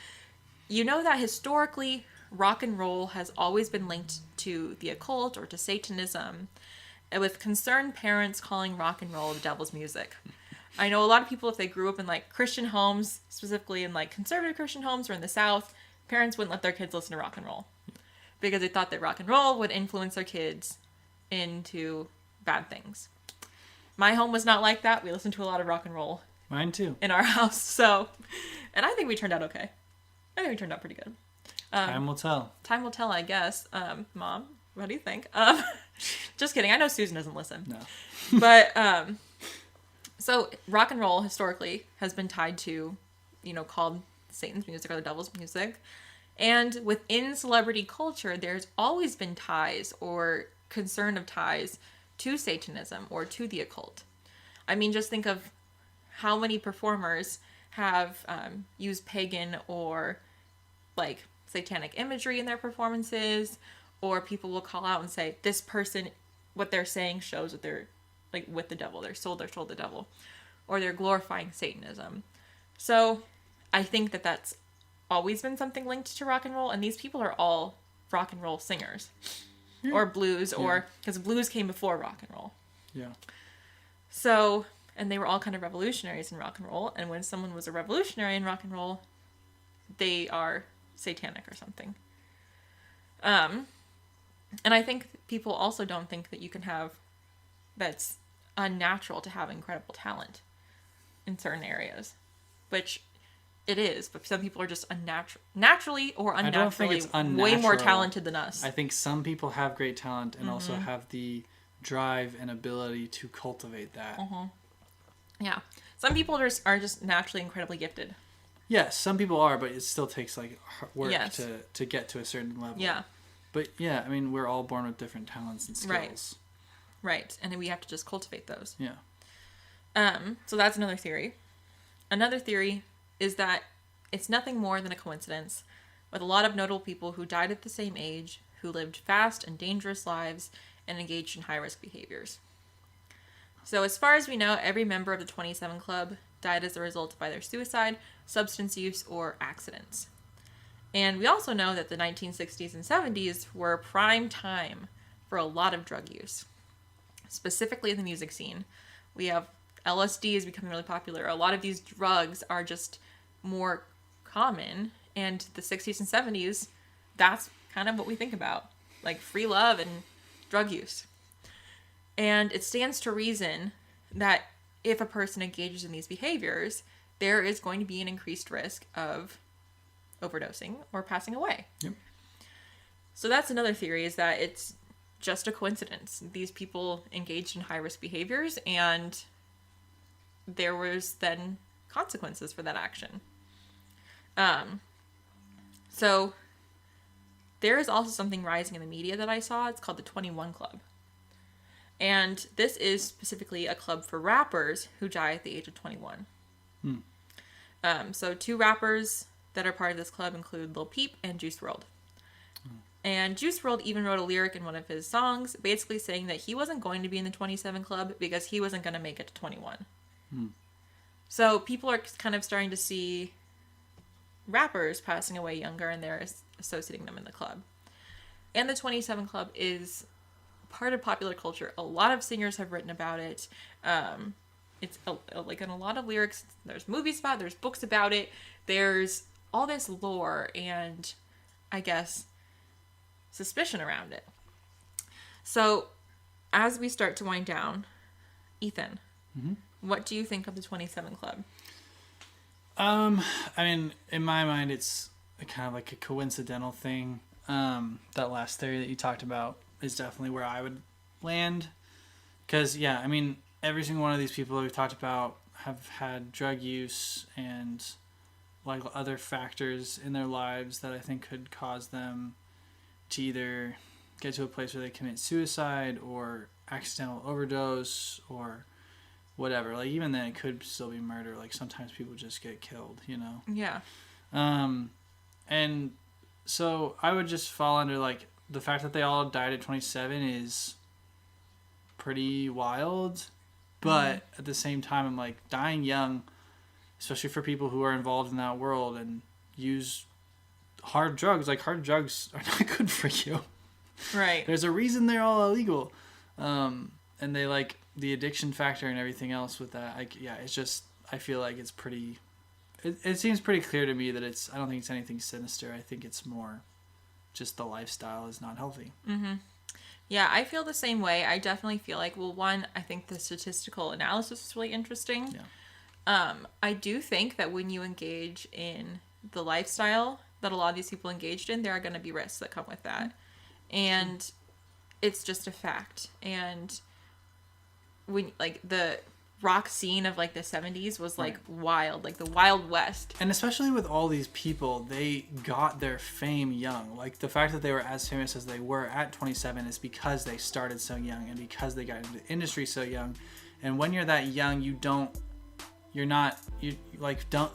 you know that historically rock and roll has always been linked to the occult or to Satanism, with concerned parents calling rock and roll the devil's music. I know a lot of people, if they grew up in like Christian homes, specifically in like conservative Christian homes or in the South, parents wouldn't let their kids listen to rock and roll because they thought that rock and roll would influence their kids into bad things. My home was not like that. We listened to a lot of rock and roll. Mine too. In our house. So, and I think we turned out okay. I think we turned out pretty good. Time will tell. Time will tell, I guess. Mom, what do you think? Just kidding. I know Susan doesn't listen. No. But, so rock and roll historically has been tied to, called Satan's music or the devil's music. And within celebrity culture, there's always been ties or concern of ties to Satanism or to the occult. I mean, just think of how many performers have used pagan or like satanic imagery in their performances, or people will call out and say, this person, what they're saying shows that they're like with the devil, they're sold the devil, or they're glorifying Satanism. So I think that that's always been something linked to rock and roll, and these people are all rock and roll singers. Or blues, or because blues came before rock and roll. Yeah. So, and they were all kind of revolutionaries in rock and roll, and when someone was a revolutionary in rock and roll, they are satanic or something. And I think people also don't think that you can have, that's unnatural to have incredible talent in certain areas, which it is, but some people are just naturally or unnaturally I don't think it's unnatural. Way more talented than us. I think some people have great talent and also have the drive and ability to cultivate that. Yeah. Some people are just naturally incredibly gifted. Yes, some people are, but it still takes like work Yes. to get to a certain level. Yeah. But yeah, I mean, we're all born with different talents and skills. Right. And then we have to just cultivate those. Yeah. So that's another theory. Another theory is that it's nothing more than a coincidence, with a lot of notable people who died at the same age, who lived fast and dangerous lives, and engaged in high-risk behaviors. So as far as we know, every member of the 27 Club died as a result of either suicide, substance use, or accidents. And we also know that the 1960s and 70s were prime time for a lot of drug use, specifically in the music scene. We have LSD is becoming really popular. A lot of these drugs are just more common, and the 60s and 70s, that's kind of what we think about, like free love and drug use. And it stands to reason that if a person engages in these behaviors, there is going to be an increased risk of overdosing or passing away. Yep. So that's another theory, is that it's just a coincidence. These people engaged in high-risk behaviors, and there was then consequences for that action. So there is also something rising in the media that I saw. It's called the 21 Club. And this is specifically a club for rappers who die at the age of 21. So two rappers that are part of this club include Lil Peep and Juice WRLD. And Juice WRLD even wrote a lyric in one of his songs basically saying that he wasn't going to be in the 27 Club because he wasn't going to make it to 21. So people are kind of starting to see rappers passing away younger, and they're associating them in the club. And the 27 Club is part of popular culture. A lot of singers have written about it. It's like in a lot of lyrics, there's movies about it, there's books about it, there's all this lore and, I guess, suspicion around it. So, as we start to wind down, Ethan, what do you think of the 27 Club? I mean, in my mind, it's kind of like a coincidental thing. That last theory that you talked about is definitely where I would land. Because, yeah, I mean, every single one of these people that we've talked about have had drug use and like other factors in their lives that I think could cause them to either get to a place where they commit suicide or accidental overdose or whatever. Like, even then, it could still be murder. Like, sometimes people just get killed, you know? Yeah. And so I would just fall under, like, the fact that they all died at 27 is pretty wild. But at the same time, I'm like, dying young, especially for people who are involved in that world and use hard drugs. Like, hard drugs are not good for you. Right. There's a reason they're all illegal. And they, like, the addiction factor and everything else with that. Like, yeah, it's just, I feel like it's pretty... It seems pretty clear to me that I don't think it's anything sinister. I think it's more just the lifestyle is not healthy. Mm-hmm. Yeah, I feel the same way. I definitely feel like, well, one, I think the statistical analysis is really interesting. Yeah. I do think that when you engage in the lifestyle that a lot of these people engaged in, there are going to be risks that come with that. And it's just a fact. And when, like, the rock scene of, like, the 70s was, like, wild. Like, the Wild West. And especially with all these people, they got their fame young. Like, the fact that they were as famous as they were at 27 is because they started so young and because they got into the industry so young. And when you're that young,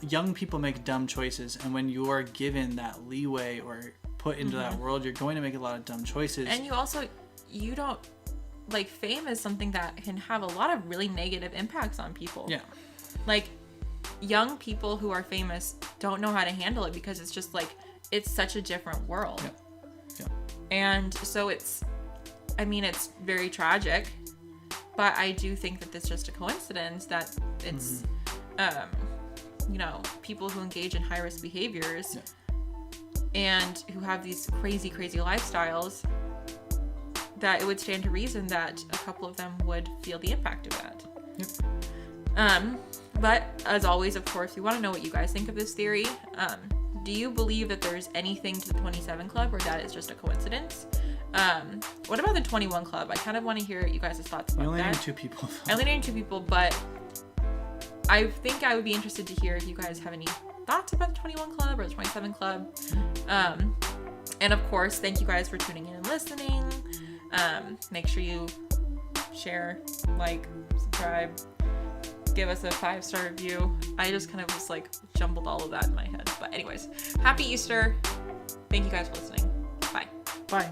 young people make dumb choices. And when you're given that leeway or put into that world, you're going to make a lot of dumb choices. And you don't, like, fame is something that can have a lot of really negative impacts on people. Yeah. Like, young people who are famous don't know how to handle it because it's just, like, it's such a different world. Yeah. Yeah. And so it's very tragic, but I do think that it's just a coincidence that it's, people who engage in high-risk behaviors and who have these crazy, crazy lifestyles, that it would stand to reason that a couple of them would feel the impact of that. Yep. But as always, of course, we want to know what you guys think of this theory. Do you believe that there's anything to the 27 Club or that it's just a coincidence? What about the 21 Club? I kind of want to hear you guys' thoughts about that. You only named 2 people. I only named 2 people, but I think I would be interested to hear if you guys have any thoughts about the 21 Club or the 27 Club. And of course, thank you guys for tuning in and listening. Make sure you share, like, subscribe, give us a 5-star review. I just kind of just, like, jumbled all of that in my head. But anyways, happy Easter. Thank you guys for listening. Bye. Bye.